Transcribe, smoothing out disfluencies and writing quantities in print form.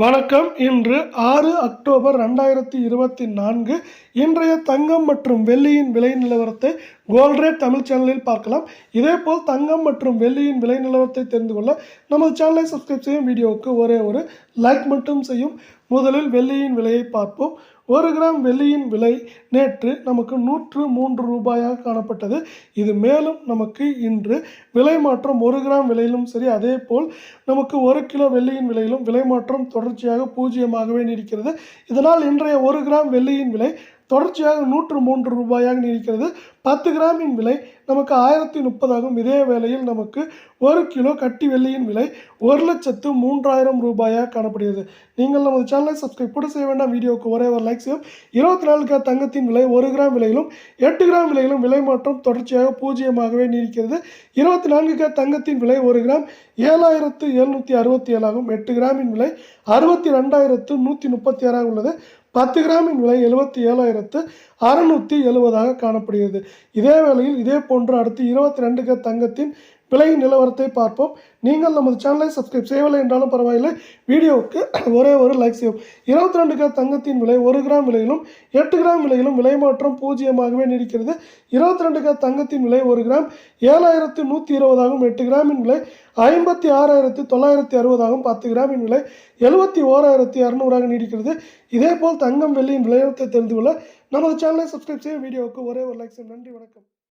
வணக்கம். இன்று 6 அக்டோபர் 2024. இன்றைய தங்கம் மற்றும் வெள்ளியின் விலை நிலவரத்தை கோல்ட் ரேட் தமிழ் சேனலில் பார்க்கலாம். இதேபோல் தங்கம் மற்றும் வெள்ளியின் விலை நிலவரத்தை தெரிந்து கொள்ள நமது சேனலை சப்ஸ்கிரைப் செய்யும். வீடியோவுக்கு ஒரே ஒரு லைக் மட்டும் செய்யும். முதலில் வெள்ளியின் விலையை பார்ப்போம். 1 கிராம் வெள்ளியின் விலை நேற்று நமக்கு 103 ரூபாயாக காணப்பட்டது. இது மேலும் நமக்கு இன்று விலை மாற்றம் 1 கிராம் விலையிலும் சரி, அதே போல் நமக்கு 1 கிலோ வெள்ளியின் விலையிலும் விலை மாற்றம் தொடர்ச்சியாக பூஜ்ஜியமாகவே நீடிக்கிறது. இதனால் இன்றைய 1 கிராம் வெள்ளியின் விலை தொடர்ச்சியாக 103 ரூபாயாக நீடிக்கிறது. 10 கிராமின் விலை நமக்கு 1030 ஆகும். இதே வேளையில் நமக்கு 1 கிலோ கட்டி வெள்ளியின் விலை 1,03,000 ரூபாயாக காணப்படுகிறது. நீங்கள் நமது சேனலை சப்ஸ்கிரைப் கூட செய்ய வேண்டாம். வீடியோவுக்கு ஒரே ஒரு லைக் செய்யும். 24 கிராம் தங்கத்தின் விலை 1 கிராம் விலையிலும் 8 கிராம் விலையிலும் விலை மாற்றம் தொடர்ச்சியாக பூஜ்ஜியமாகவே நீடிக்கிறது. 24 கிராம் தங்கத்தின் விலை 1 கிராம் 7,767 ஆகும். 8 கிராமின் விலை 62,136 உள்ளது. 10 கிராமின் விலை 77,670 காணப்படுகிறது. இதே வேளையில் இதே போன்று அடுத்து 22 கிராம் தங்கத்தின் விலை நிலவரத்தை பார்ப்போம். நீங்கள் நமது சேனலை சப்ஸ்கிரைப் செய்யவில்லை என்றாலும் பரவாயில்லை. வீடியோவுக்கு ஒரே ஒரு லைக் செய்யும். 22 கிராம் தங்கத்தின் விலை 1 கிராம் விலையிலும் 8 கிராம் விலையிலும் விலை மாற்றம் பூஜ்ஜியமாகவே நீடிக்கிறது. 22 கிராம் தங்கத்தின் விலை 1 கிராம் 7,120 ஆகும். 8 கிராமின் விலை 56,960 ஆகும். 10 கிராமின் விலை 71,200 நீடிக்கிறது. இதேபோல் தங்கம் வெள்ளியின் விலையத்தை தெரிந்து கொள்ள நமது சேனலை சப்ஸ்கிரைப் செய்யும். வீடியோவுக்கு ஒரே ஒரு லைக் செய்யும். நன்றி, வணக்கம்.